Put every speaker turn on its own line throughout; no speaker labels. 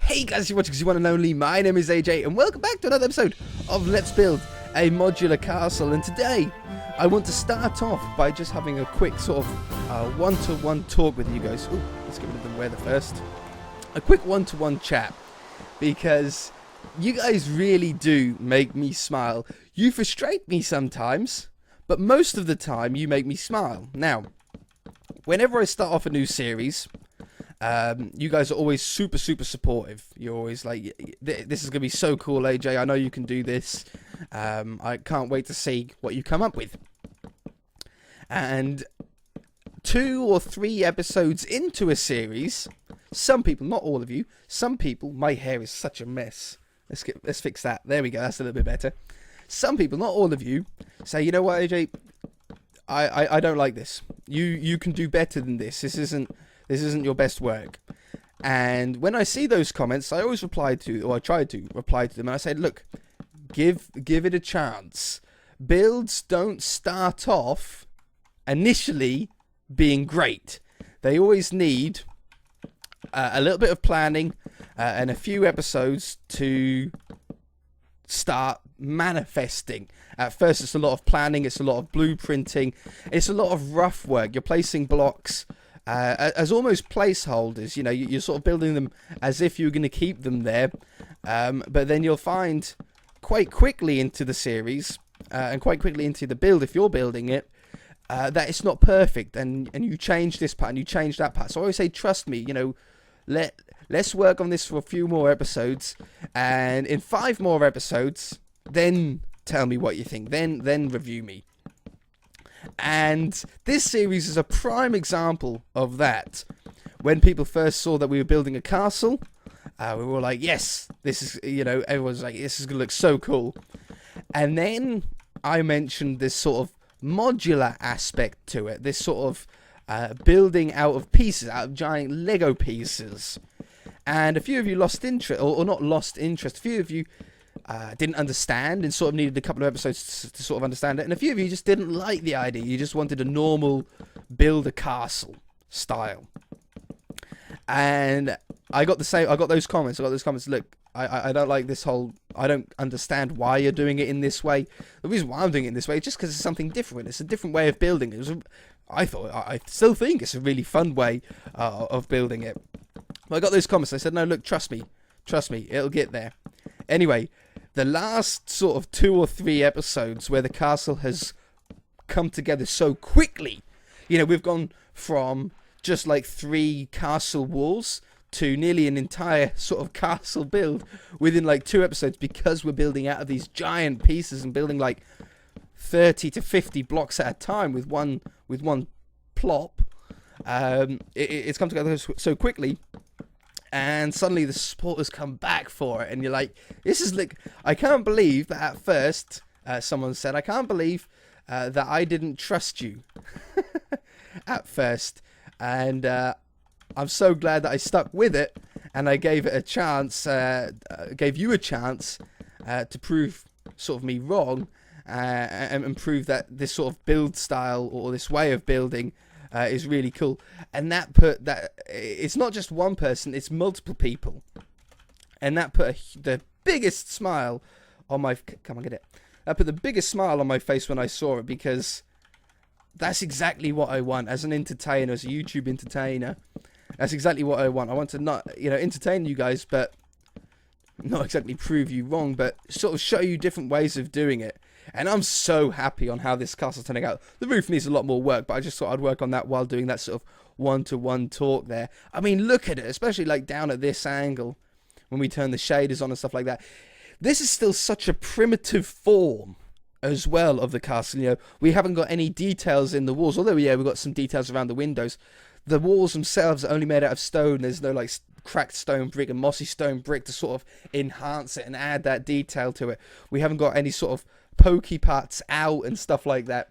Hey guys, you're watching because you want and only. My name is AJ and welcome back to another episode of Let's Build a Modular Castle. And today I want to start off by just having a quick sort of one-to-one talk with you guys. Ooh, let's get rid of the weather first. A quick one-to-one chat, because you guys really do make me smile. You frustrate me sometimes, but most of the time you make me smile. Now, whenever I start off a new series, you guys are always super supportive. You're always like, this is going to be so cool, AJ. I know you can do this. I can't wait to see what you come up with. And 2 or 3 episodes into a series, some people, not all of you, some people, my hair is such a mess. Let's fix that. There we go. That's a little bit better. Some people, not all of you, say, you know what, AJ, I don't like this. You can do better than this. This isn't your best work. And when I see those comments, I always reply to, or I try to reply to them, and I say, look, give it a chance. Builds don't start off initially being great. They always need a little bit of planning and a few episodes to start manifesting. At first, it's a lot of planning, it's a lot of blueprinting, it's a lot of rough work. You're placing blocks as almost placeholders. You know, you're sort of building them as if you're going to keep them there, but then you'll find quite quickly into the series and quite quickly into the build, if you're building it, that it's not perfect, and you change this part and you change that part. So I always say, trust me, you know, let's work on this for a few more episodes, and in 5 more episodes, then tell me what you think, then review me. And this series is a prime example of that. When people first saw that we were building a castle, we were like, yes, this is, you know, everyone's like, this is going to look so cool. And then I mentioned this sort of modular aspect to it, this sort of building out of pieces, out of giant Lego pieces. And a few of you lost interest, or not lost interest, a few of you didn't understand and sort of needed a couple of episodes to sort of understand it. And a few of you just didn't like the idea. You just wanted a normal build a castle style. And I got those comments. Look, I don't like this whole, I don't understand why you're doing it in this way. The reason why I'm doing it in this way is just because it's something different. It's a different way of building it. I still think it's a really fun way of building it. But I got those comments. I said, no, look, trust me, it'll get there. Anyway, the last sort of 2 or 3 episodes where the castle has come together so quickly, you know, we've gone from just like 3 castle walls to nearly an entire sort of castle build within like 2 episodes, because we're building out of these giant pieces and building like 30 to 50 blocks at a time with one plop. It's come together so quickly. And suddenly the support has come back for it, and you're like, this is like, I can't believe that at first, someone said, I can't believe that I didn't trust you at first, and I'm so glad that I stuck with it, and I gave it a chance, gave you a chance to prove sort of me wrong, and prove that this sort of build style or this way of building is really cool. And that it's not just one person, it's multiple people, and that put the biggest smile on my that put the biggest smile on my face when I saw it, because that's exactly what I want as an entertainer, as a YouTube entertainer. That's exactly what I want. I want to not, you know, entertain you guys, but not exactly prove you wrong, but sort of show you different ways of doing it. And I'm so happy on how this castle's turning out. The roof needs a lot more work, but I just thought I'd work on that while doing that sort of one-to-one talk there. I mean, look at it, especially like down at this angle when we turn the shaders on and stuff like that. This is still such a primitive form as well of the castle. You know, we haven't got any details in the walls, although, yeah, we've got some details around the windows. The walls themselves are only made out of stone. There's no like cracked stone brick and mossy stone brick to sort of enhance it and add that detail to it. We haven't got any sort of pokey parts out and stuff like that,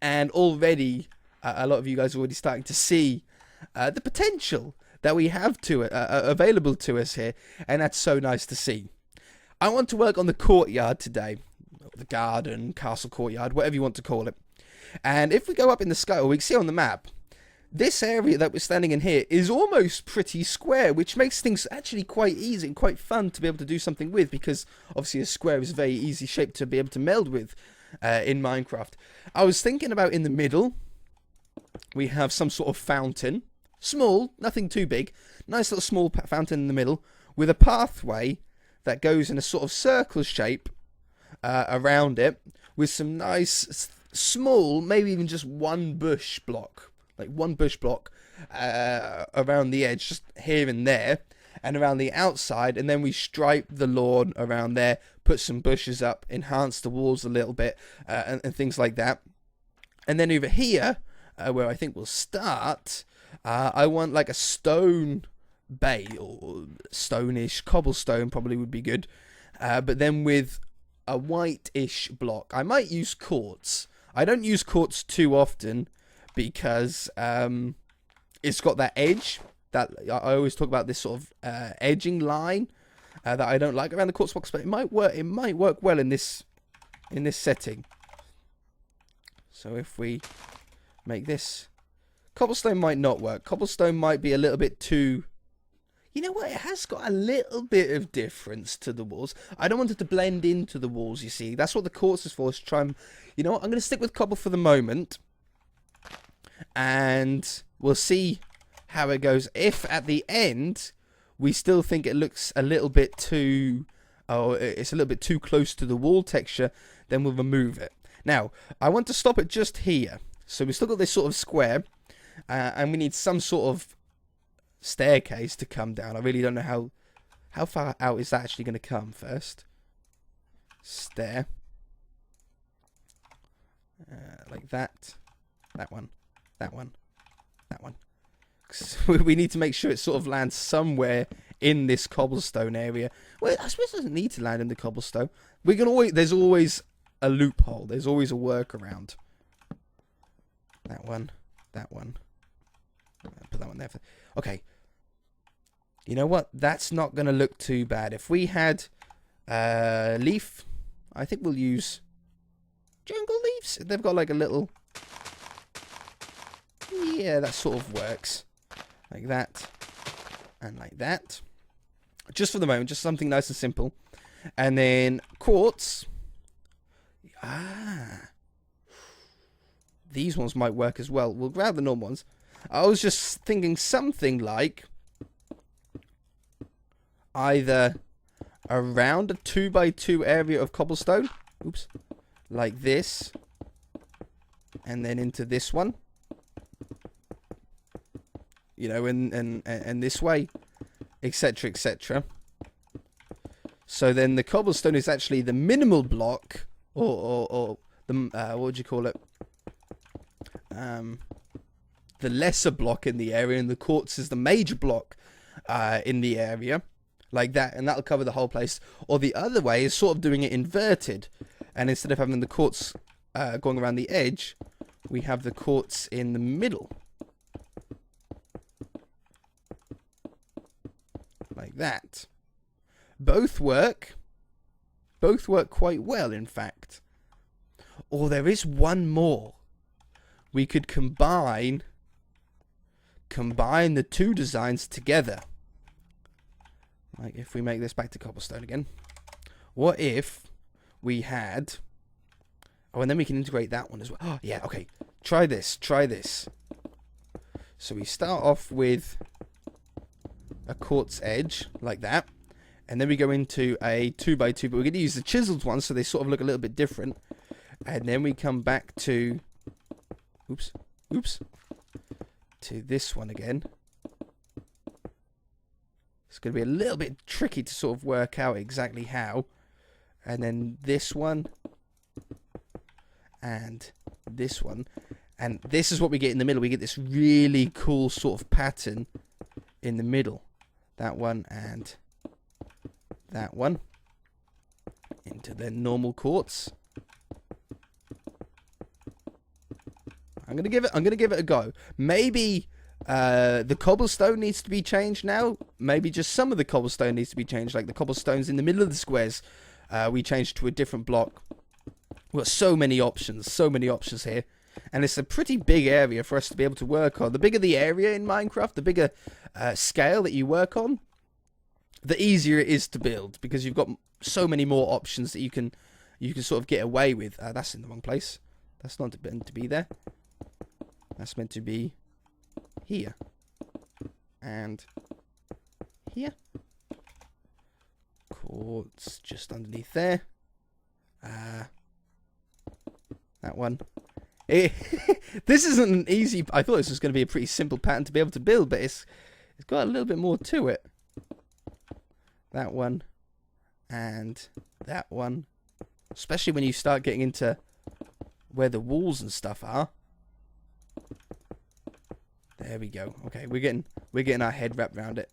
and already a lot of you guys are already starting to see the potential that we have to it available to us here, and that's so nice to see. I want to work on the courtyard today, the garden, castle courtyard, whatever you want to call it. And if we go up in the sky, or we can see on the map, this area that we're standing in here is almost pretty square, which makes things actually quite easy and quite fun to be able to do something with, because obviously a square is a very easy shape to be able to meld with in Minecraft. I was thinking about in the middle, we have some sort of fountain. Small, nothing too big. Nice little small fountain in the middle with a pathway that goes in a sort of circle shape around it, with some nice small, maybe even just one bush block. Like one bush block around the edge, just here and there, and around the outside, and then we stripe the lawn around there, put some bushes up, enhance the walls a little bit, and things like that. And then over here, where I think we'll start, I want like a stone bay, or stone-ish, cobblestone probably would be good, but then with a white-ish block. I might use quartz. I don't use quartz too often, because it's got that edge that I always talk about, this sort of edging line that I don't like around the quartz box, but it might work. It might work well in this setting. So if we make this, cobblestone might not work. Cobblestone might be a little bit too. You know what? It has got a little bit of difference to the walls. I don't want it to blend into the walls. You see, that's what the quartz is for. Is to try and, you know what? I'm going to stick with cobble for the moment. And we'll see how it goes. If at the end we still think it looks a little bit too, it's a little bit too close to the wall texture, then we'll remove it. Now, I want to stop it just here. So we've still got this sort of square, and we need some sort of staircase to come down. I really don't know how far out is that actually going to come first. Stair. Like that. That one. That one. That one. We need to make sure it sort of lands somewhere in this cobblestone area. Well, I suppose it doesn't need to land in the cobblestone. We can always. There's always a loophole. There's always a workaround. That one. That one. Put that one there. Okay. You know what? That's not going to look too bad. If we had leaf, I think we'll use jungle leaves. They've got like a little. Yeah, that sort of works. Like that. And like that. Just for the moment, just something nice and simple. And then quartz. These ones might work as well. We'll grab the normal ones. I was just thinking something like either around a 2x2 area of cobblestone. Oops. Like this. And then into this one. You know, and this way, etc., etc. So then the cobblestone is actually the minimal block, or the what would you call it? The lesser block in the area, and the quartz is the major block in the area, like that, and that'll cover the whole place. Or the other way is sort of doing it inverted, and instead of having the quartz going around the edge, we have the quartz in the middle. Like that. Both work. Both work quite well, in fact. Or there is one more. We could combine the two designs together. Like if we make this back to cobblestone again. What if we had... Oh, and then we can integrate that one as well. Oh, yeah, okay. Try this. Try this. So we start off with a quartz edge, like that. And then we go into a 2x2, but we're going to use the chiseled ones, so they sort of look a little bit different. And then we come back to... Oops. To this one again. It's going to be a little bit tricky to sort of work out exactly how. And then this one. And this one. And this is what we get in the middle. We get this really cool sort of pattern in the middle. That one and that one. Into the normal quartz. I'm gonna give it a go. Maybe the cobblestone needs to be changed now. Maybe just some of the cobblestone needs to be changed, like the cobblestones in the middle of the squares. We changed to a different block. We've got so many options here. And it's a pretty big area for us to be able to work on. The bigger the area in Minecraft, the bigger scale that you work on, the easier it is to build, because you've got so many more options that you can sort of get away with. That's in the wrong place. That's not meant to be there. That's meant to be here. And here. Quartz just underneath there. That one. This isn't an easy... I thought this was going to be a pretty simple pattern to be able to build, but it's got a little bit more to it. That one. And that one. Especially when you start getting into where the walls and stuff are. There we go. Okay, we're getting our head wrapped around it.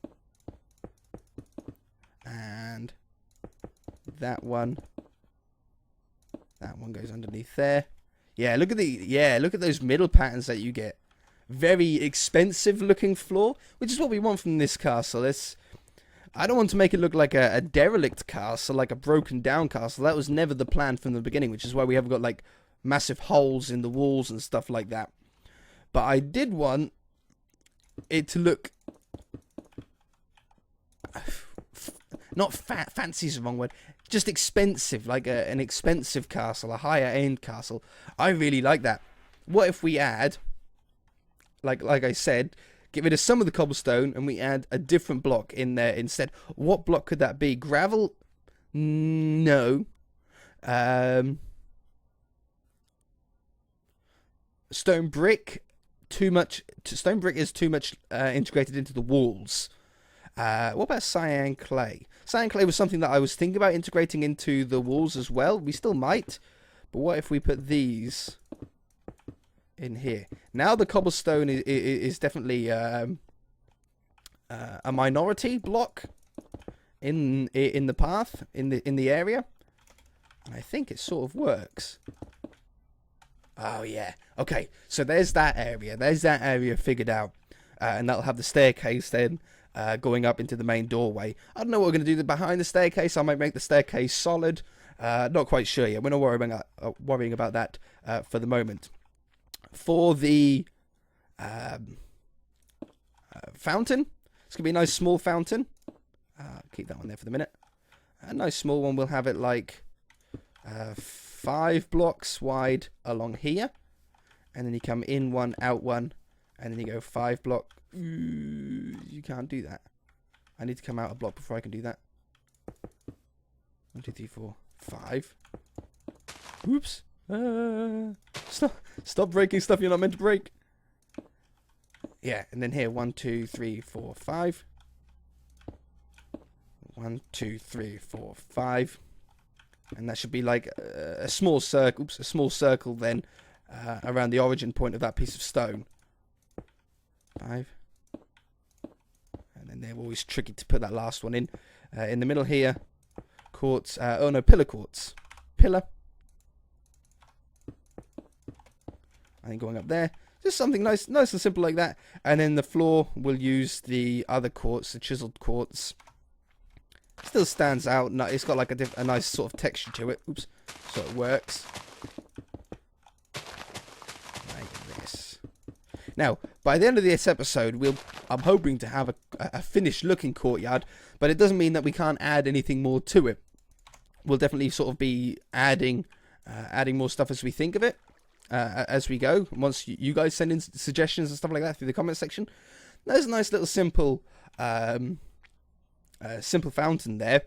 And that one. That one goes underneath there. Yeah, look at those middle patterns that you get. Very expensive looking floor, which is what we want from this castle. I don't want to make it look like a derelict castle, like a broken down castle. That was never the plan from the beginning, which is why we haven't got like massive holes in the walls and stuff like that. But I did want it to look... Not fancy is the wrong word. Just expensive, like an expensive castle, a higher end castle. I really like that. What if we add, like I said, get rid of some of the cobblestone and we add a different block in there instead? What block could that be? Gravel? No. Stone brick? Too much. Stone brick is too much integrated into the walls. What about cyan clay? Cyan clay was something that I was thinking about integrating into the walls as well. We still might. But what if we put these in here? Now the cobblestone is definitely a minority block in the path, in the area. And I think it sort of works. Oh, yeah. Okay, so there's that area. There's that area figured out. And that'll have the staircase then. Going up into the main doorway. I don't know what we're going to do behind the staircase. I might make the staircase solid. Not quite sure yet. We're not worrying about that for the moment. For the fountain, it's going to be a nice small fountain. Keep that one there for the minute. A nice small one. We'll have it like 5 blocks wide along here. And then you come in one, out one. And then you go 5 block. You can't do that. I need to come out a block before I can do that. 1, 2, 3, 4, 5. Oops. Stop breaking stuff you're not meant to break. Yeah, and then here 1, 2, 3, 4, 5. 1, 2, 3, 4, 5. And that should be like a small circle. Oops, a small circle then around the origin point of that piece of stone. 5. And then they're always tricky to put that last one in. In the middle here, quartz. Oh no, pillar quartz. Pillar. I think going up there. Just something nice and simple like that. And then the floor, we'll use the other quartz, the chiseled quartz. Still stands out. It's got like a nice sort of texture to it. Oops. So it works. Like this. Now, by the end of this episode, I'm hoping to have a finished looking courtyard, but it doesn't mean that we can't add anything more to it. We'll definitely sort of be adding more stuff as we think of it, as we go. Once you guys send in suggestions and stuff like that through the comment section. There's a nice little simple fountain there.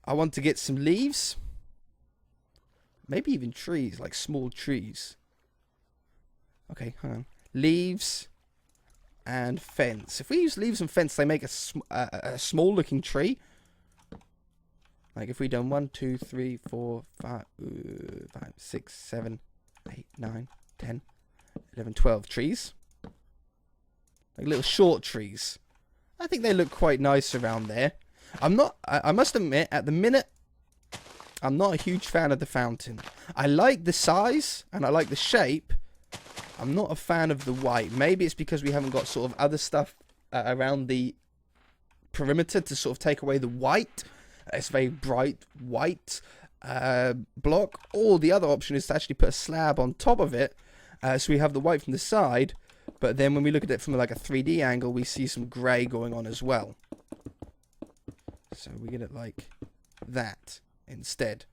I want to get some leaves, maybe even trees, like small trees. Okay, hang on. Leaves and fence. If we use leaves and fence, they make a small looking tree. Like if we done 1, 2, 3, 4, 5, 6, 7, 8, 9, 10, 11, 12 trees. Like little short trees. I think they look quite nice around there. I must admit, at the minute, I'm not a huge fan of the fountain. I like the size and I like the shape. I'm not a fan of the white. Maybe it's because we haven't got sort of other stuff around the perimeter to sort of take away the white. It's very bright white block. Or the other option is to actually put a slab on top of it So we have the white from the side, but then when we look at it from like a 3D angle, we see some grey going on as well. So we get it like that instead.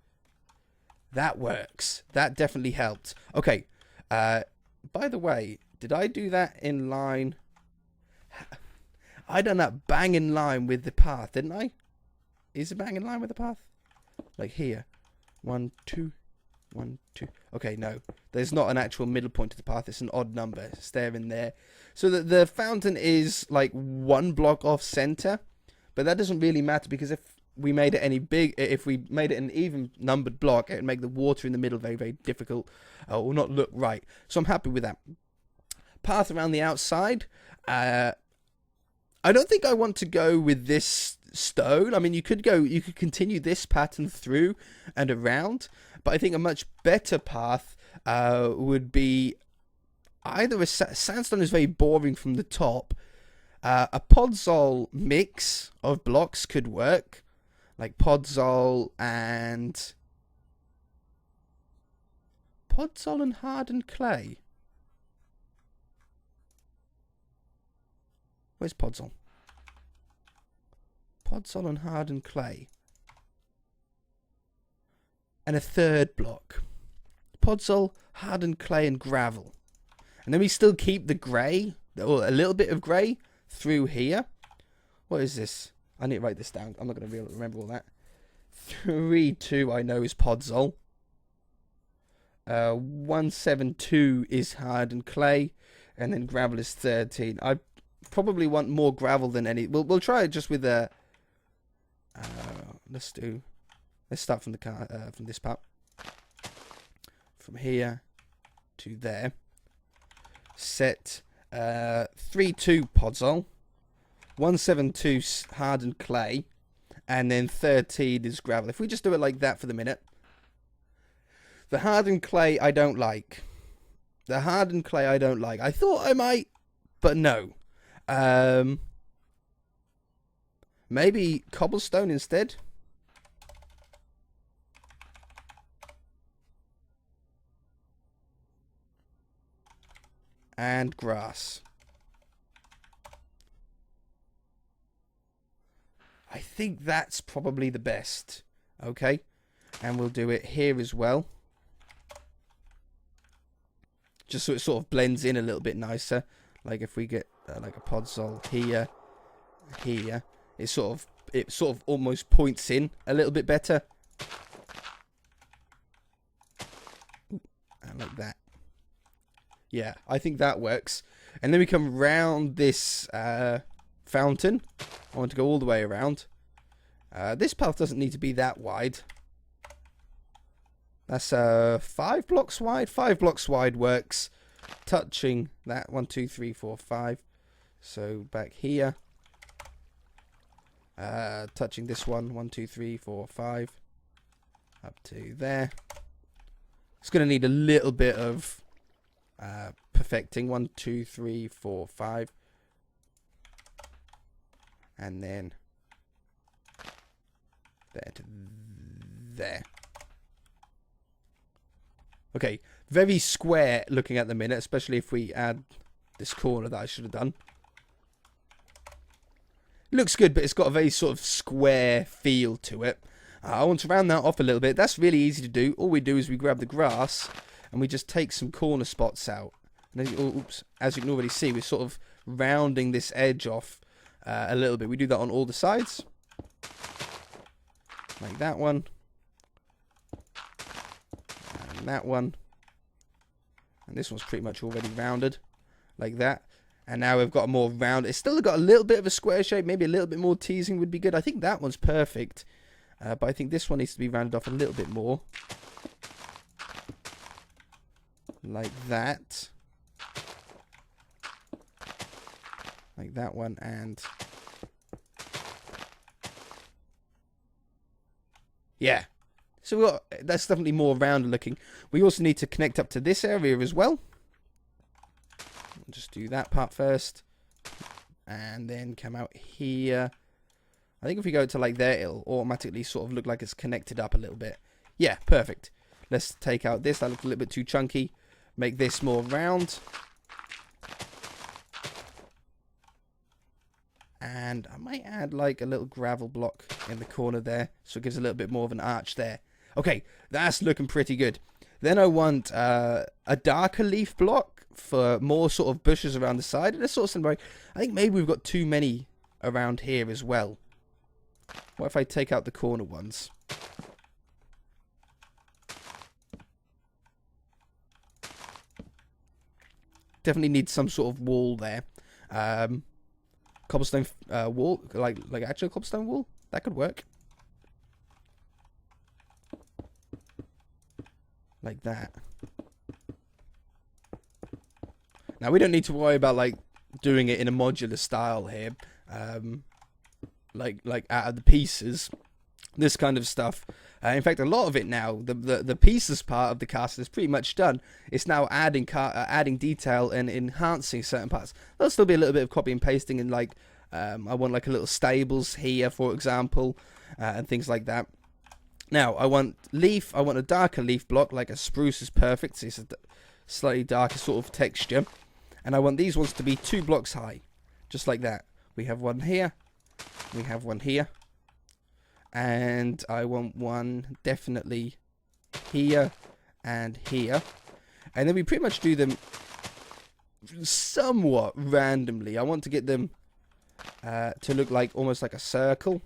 That works. That definitely helped. Okay. By the way, did I do that in line? I done that bang in line with the path, didn't I? Is it bang in line with the path? Like here. 1, 2, 1, 2. Okay, no. There's not an actual middle point to the path. It's an odd number. It's there and there. So the fountain is like 1 block off center. But that doesn't really matter, because if we made it if we made it an even numbered block, it would make the water in the middle very, very difficult, or not look right. So I'm happy with that. Path around the outside. I don't think I want to go with this stone. I mean, you could continue this pattern through and around, but I think a much better path would be either sandstone is very boring from the top. A podzol mix of blocks could work, like podzol and hardened clay. Where's podzol? Podzol and hardened clay. And a third block. Podzol, hardened clay, and gravel. And then we still keep the grey, or a little bit of grey, through here. What is this? I need to write this down. I'm not going to be able to remember all that. 3, 2 I know is podzol. 172 is hardened clay, and then gravel is 13. I probably want more gravel than any. We'll try it just with a. Let's start from the from this part. From here to there. Set 3, 2 podzol, 172 hardened clay, and then 13 is gravel. If we just do it like that for the minute. The hardened clay I don't like. I thought I might, but no. Maybe cobblestone instead. And grass. I think that's probably the best. Okay. And we'll do it here as well. Just so it sort of blends in a little bit nicer. Like if we get like a podzol here, it sort of almost points in a little bit better. And like that. Yeah, I think that works. And then we come round this fountain. I want to go all the way around. This path doesn't need to be that wide. That's 5 blocks wide. 5 blocks wide works. Touching that. 1, 2, 3, 4, 5. So back here. Touching this one. 1, 2, 3, 4, 5. Up to there. It's going to need a little bit of perfecting. 1, 2, 3, 4, 5. And then there to there. Okay, very square looking at the minute, especially if we add this corner that I should have done. Looks good, but it's got a very sort of square feel to it. I want to round that off a little bit. That's really easy to do. All we do is we grab the grass and we just take some corner spots out. And as you can already see, we're sort of rounding this edge off a little bit. We do that on all the sides. Like that one. And that one. And this one's pretty much already rounded. Like that. And now we've got a more round. It's still got a little bit of a square shape. Maybe a little bit more teasing would be good. I think that one's perfect. But I think this one needs to be rounded off a little bit more. Like that. Like that one. And yeah. So that's definitely more rounded looking. We also need to connect up to this area as well. Just do that part first. And then come out here. I think if we go to like there, it'll automatically sort of look like it's connected up a little bit. Yeah, perfect. Let's take out this. That looks a little bit too chunky. make this more round. And I might add like a little gravel block in the corner there, so it gives a little bit more of an arch there. Okay, that's looking pretty good. Then I want a darker leaf block for more sort of bushes around the side. And this sort of something. I think maybe we've got too many around here as well. What if I take out the corner ones? Definitely need some sort of wall there. Cobblestone wall, like actual cobblestone wall. That could work. Like that. Now we don't need to worry about like doing it in a modular style here. Like out of the pieces. This kind of stuff. In fact, a lot of it now, the pieces part of the castle is pretty much done. It's now adding detail and enhancing certain parts. There'll still be a little bit of copy and pasting, and like I want like a little stables here, for example, and things like that. Now I want leaf. I want a darker leaf block, like a spruce is perfect. So it's a slightly darker sort of texture, and I want these ones to be 2 blocks high, just like that. We have one here. We have one here. And I want one definitely here and here. And then we pretty much do them somewhat randomly. I want to get them to look like almost like a circle.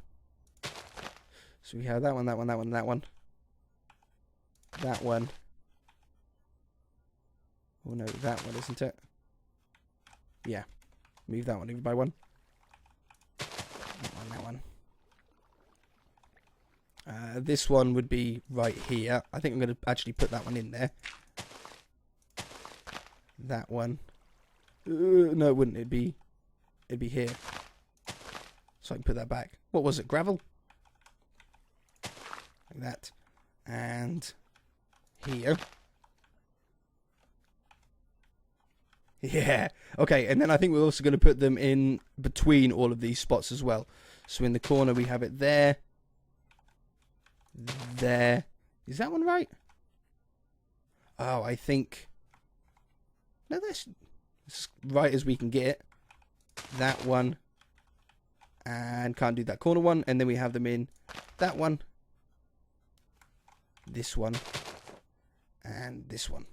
So we have that one, that one, that one, that one. That one. Oh no, that one, isn't it? Yeah. Move that one over by one. That one, that one. This one would be right here. I think I'm going to actually put that one in there. That one. No, it wouldn't. It'd be here. So I can put that back. What was it? Gravel? Like that. And here. Yeah. Okay, and then I think we're also going to put them in between all of these spots as well. So in the corner we have it there. There. Is that one right? Oh, I think... No, that's as right as we can get. That one. And can't do that corner one. And then we have them in that one. This one. And this one.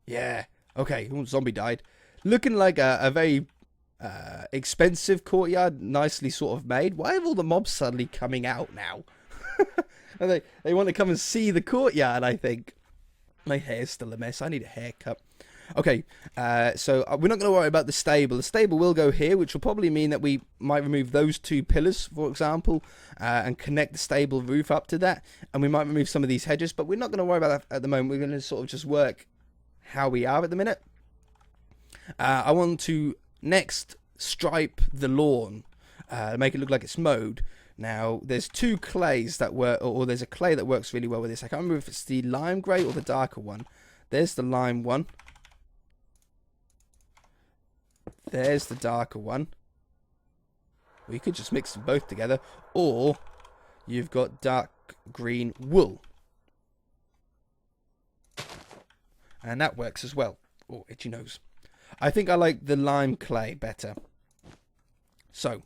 Yeah. Okay. Ooh, zombie died. Looking like a very... expensive courtyard, nicely sort of made. Why have all the mobs suddenly coming out now? And they want to come and see the courtyard, I think. My hair's still a mess. I need a haircut. Okay, so we're not going to worry about the stable. The stable will go here, which will probably mean that we might remove those 2 pillars, for example, and connect the stable roof up to that. And we might remove some of these hedges, but we're not going to worry about that at the moment. We're going to sort of just work how we are at the minute. I want to... Next, stripe the lawn, make it look like it's mowed. Now, there's 2 clays that work, or there's a clay that works really well with this. I can't remember if it's the lime grey or the darker one. There's the lime one. There's the darker one. Well, you could just mix them both together, or you've got dark green wool. And that works as well. Oh, itchy nose. I think I like the lime clay better. So,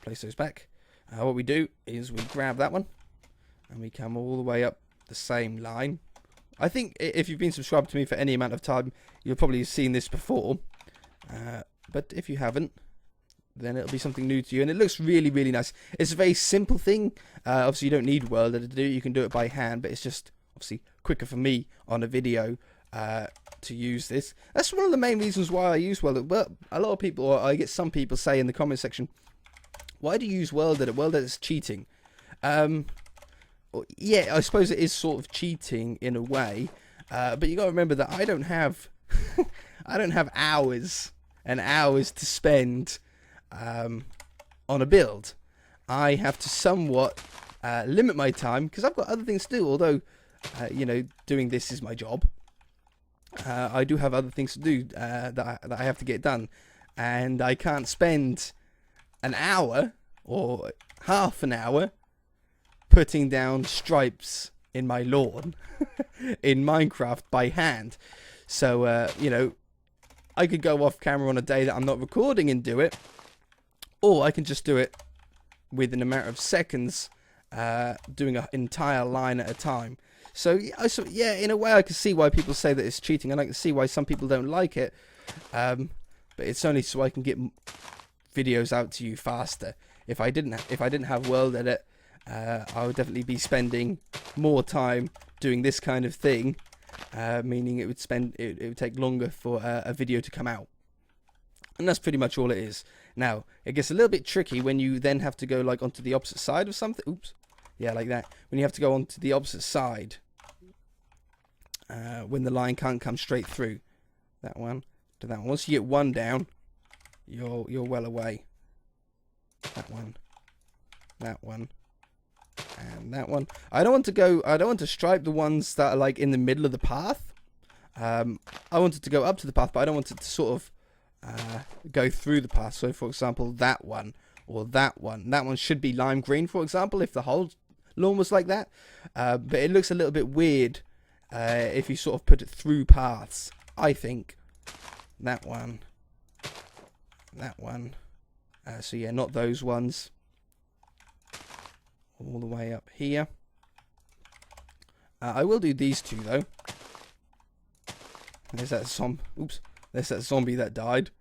place those back. What we do is we grab that one. And we come all the way up the same line. I think if you've been subscribed to me for any amount of time, you'll probably have seen this before. But if you haven't, then it'll be something new to you. And it looks really, really nice. It's a very simple thing. Obviously, you don't need Worlder to do it. You can do it by hand. But it's just, obviously, quicker for me on a video to use this. That's one of the main reasons why I use Worlder. But a lot of people, or I get some people say in the comment section, why do you use Worlder? Worlder is cheating. Yeah, I suppose it is sort of cheating in a way. But you got to remember that I don't have I don't have hours and hours to spend on a build. I have to somewhat limit my time because I've got other things to do. Although, you know, doing this is my job. I do have other things to do that I have to get done, and I can't spend an hour or half an hour putting down stripes in my lawn in Minecraft by hand. So, you know, I could go off camera on a day that I'm not recording and do it, or I can just do it within a matter of seconds, doing an entire line at a time. So yeah, in a way I can see why people say that it's cheating, and I can see why some people don't like it, but it's only so I can get videos out to you faster. If I didn't have World Edit, I would definitely be spending more time doing this kind of thing, meaning it would take longer for a video to come out. And that's pretty much all it is. Now, it gets a little bit tricky when you then have to go like onto the opposite side of something. Oops. Yeah, like that. When you have to go onto the opposite side, when the line can't come straight through. That one to that one. Once you get one down, you're well away. That one, and that one. I don't want to stripe the ones that are like in the middle of the path. I want it to go up to the path, but I don't want it to sort of go through the path. So, for example, that one or that one. That one should be lime green, for example, if the whole lawn was like that. But it looks a little bit weird if you sort of put it through paths, I think. That one. So yeah, not those ones. All the way up here. I will do these two though. There's that zombie that died.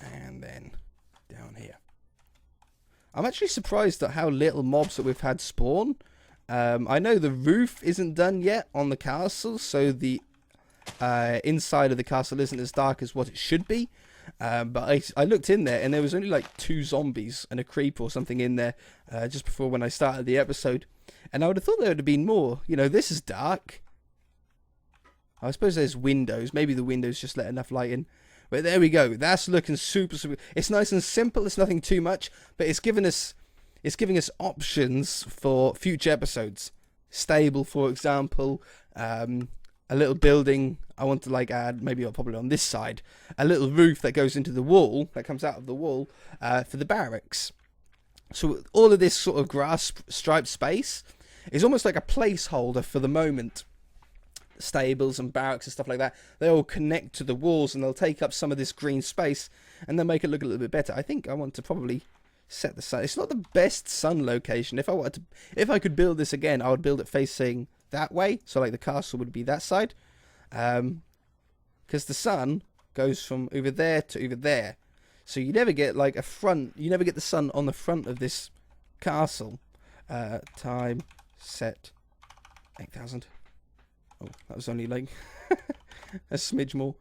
And then down here. I'm actually surprised at how little mobs that we've had spawn. I know the roof isn't done yet on the castle, so the inside of the castle isn't as dark as what it should be. But I looked in there and there was only like 2 zombies and a creeper or something in there just before when I started the episode. And I would have thought there would have been more. You know, this is dark. I suppose there's windows. Maybe the windows just let enough light in. But there we go. That's looking super. It's nice and simple. It's nothing too much. But it's giving us options for future episodes. Stable, for example. A little building. I want to like add, maybe I'll probably on this side, a little roof that goes into the wall, that comes out of the wall, for the barracks. So all of this sort of grass striped space is almost like a placeholder for the moment. Stables and barracks and stuff like that, they all connect to the walls and they'll take up some of this green space and they'll make it look a little bit better. I think I want to probably set the sun. It's not the best sun location. If I could build this again, I would build it facing that way, so like the castle would be that side, because the sun goes from over there to over there, so you never get like you never get the sun on the front of this castle. Time set 8,000. Oh, that was only like a smidge more.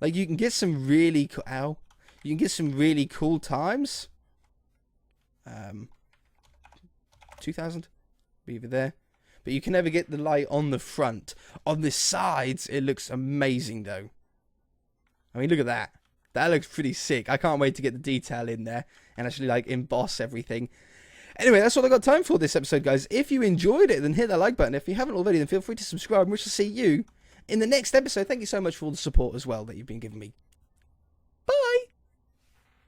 Like you can get some really cool times. 2,000 be over there. But you can never get the light on the front. On the sides, it looks amazing, though. I mean, look at that. That looks pretty sick. I can't wait to get the detail in there and actually, like, emboss everything. Anyway, that's all I got time for this episode, guys. If you enjoyed it, then hit that like button. If you haven't already, then feel free to subscribe. And we shall see you in the next episode. Thank you so much for all the support as well that you've been giving me.